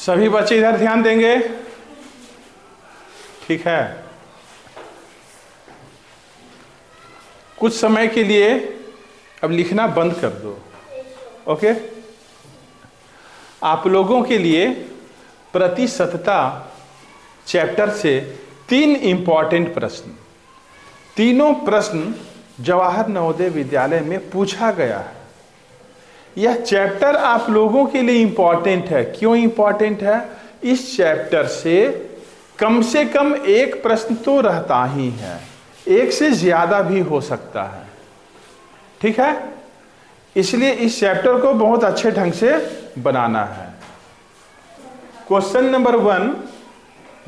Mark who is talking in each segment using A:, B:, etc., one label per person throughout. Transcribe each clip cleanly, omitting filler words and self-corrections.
A: सभी बच्चे इधर ध्यान देंगे, ठीक है। कुछ समय के लिए अब लिखना बंद कर दो, ओके। आप लोगों के लिए प्रतिशतता चैप्टर से 3 इंपॉर्टेंट प्रश्न, तीनों प्रश्न जवाहर नवोदय विद्यालय में पूछा गया है। यह चैप्टर आप लोगों के लिए इंपॉर्टेंट है। क्यों इंपॉर्टेंट है? इस चैप्टर से कम एक प्रश्न तो रहता ही है, एक से ज्यादा भी हो सकता है, ठीक है। इसलिए इस चैप्टर को बहुत अच्छे ढंग से बनाना है। क्वेश्चन नंबर 1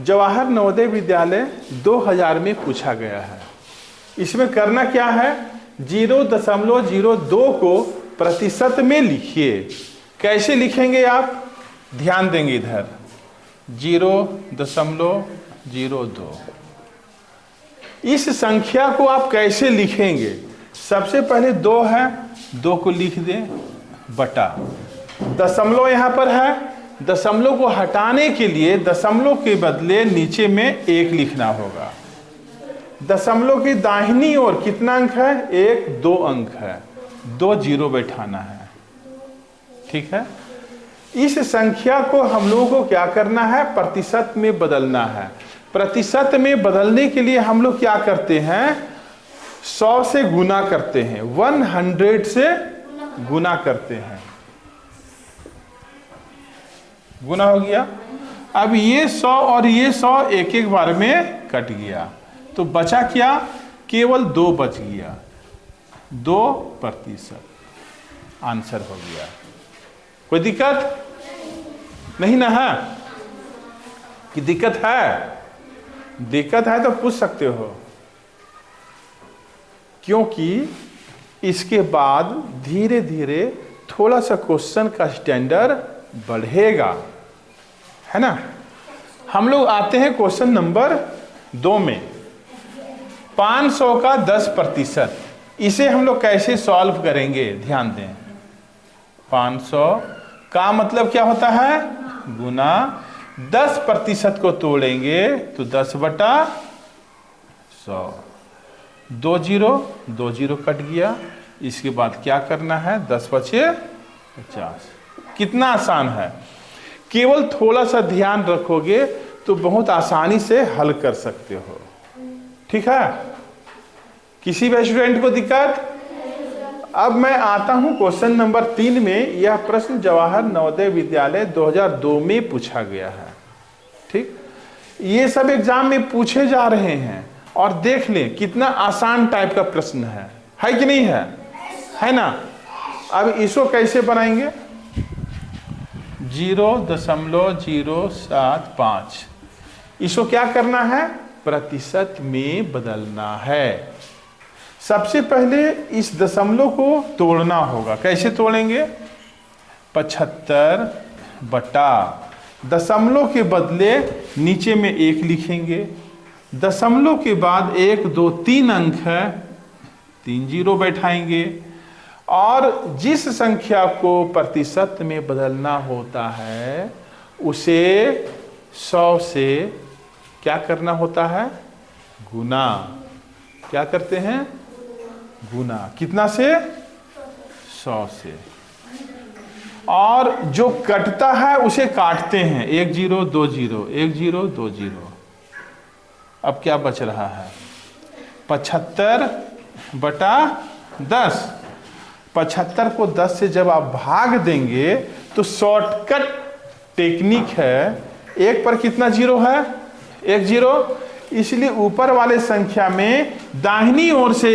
A: जवाहर नवोदय विद्यालय 2000 में पूछा गया है। इसमें करना क्या है? 0.02 को प्रतिशत में लिखिए। कैसे लिखेंगे आप? ध्यान देंगे इधर। 0.02 इस संख्या को आप कैसे लिखेंगे? सबसे पहले 2 है, 2 को लिख दें बटा, दशमलव यहां पर है, दशमलव को हटाने के लिए दशमलव के बदले नीचे में 1 लिखना होगा। दशमलव की दाहिनी ओर कितना अंक है? 1, 2 अंक है, 2 0 बैठाना है, ठीक है। इस संख्या को हम लोगों को क्या करना है? प्रतिशत में बदलना है। प्रतिशत में बदलने के लिए हम लोग क्या करते हैं? 100 से गुना करते हैं, 100 से गुना करते हैं, गुना हो गया। अब ये 100 और ये 100 एक बार में कट गया, तो बचा क्या? केवल 2 बच गया, 2% आंसर हो गया। कोई दिक्कत नहीं ना है? कि दिक्कत है? दिक्कत है तो पूछ सकते हो, क्योंकि इसके बाद धीरे धीरे थोड़ा सा क्वेश्चन का स्टैंडर्ड बढ़ेगा, है ना। हम लोग आते हैं क्वेश्चन नंबर 2 में। 500 का 10%, इसे हम लोग कैसे सॉल्व करेंगे? ध्यान दें। 500 का मतलब क्या होता है? गुना। 10% को तोड़ेंगे तो 10/100, 2 0 कट गया। इसके बाद क्या करना है? 10 बचे 50। कितना आसान है। केवल थोड़ा सा ध्यान रखोगे तो बहुत आसानी से हल कर सकते हो, ठीक है। किसी भी स्टूडेंट को दिक्कत? अब मैं आता हूं क्वेश्चन नंबर 3 में। यह प्रश्न जवाहर नवोदय विद्यालय 2002 में पूछा गया है, ठीक। ये सब एग्जाम में पूछे जा रहे हैं, और देख लें कितना आसान टाइप का प्रश्न है कि नहीं है? है ना। अब इसको कैसे बनाएंगे? 0.075, इसको क्या करना है? प्रतिशत में बदलना है। सबसे पहले इस दशमलव को तोड़ना होगा। कैसे तोड़ेंगे? 75 बटा, दशमलव के बदले नीचे में 1 लिखेंगे, दशमलव के बाद 1 2 3 अंक है, 3 0 बैठाएंगे, और जिस संख्या को प्रतिशत में बदलना होता है उसे 100 से क्या करना होता है? गुना। क्या करते हैं? गुना। कितना से? 100 से। और जो कटता है उसे काटते हैं, 1 0 2 0, 1 0 2 0। अब क्या बच रहा है? 75 बटा 10। 75 को 10 से जब आप भाग देंगे तो शॉर्टकट टेक्निक है। 1 पर कितना 0 है? 1 0। इसलिए ऊपर वाले संख्या में दाहिनी ओर से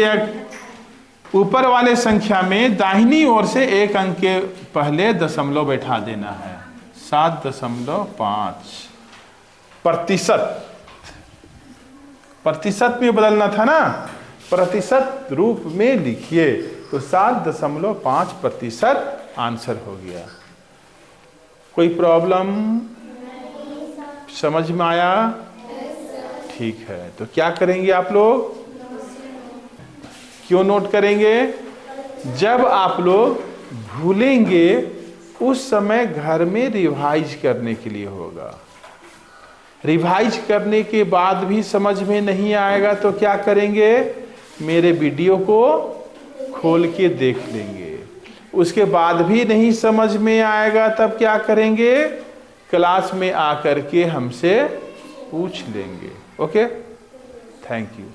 A: ऊपर वाले संख्या में दाहिनी ओर से 1 अंक के पहले दशमलव बैठा देना है। 7.5 प्रतिशत। प्रतिशत में बदलना था ना, प्रतिशत रूप में लिखिए तो 7.5% आंसर हो गया। कोई प्रॉब्लम? समझ में आया? ठीक है, तो क्या करेंगे आप लोग? क्यों नोट करेंगे? जब आप लोग भूलेंगे उस समय घर में रिवाइज करने के लिए होगा। रिवाइज करने के बाद भी समझ में नहीं आएगा तो क्या करेंगे, मेरे वीडियो को खोल के देख लेंगे। उसके बाद भी नहीं समझ में आएगा तब क्या करेंगे, क्लास में आकर के हमसे पूछ लेंगे। Okay, thank you.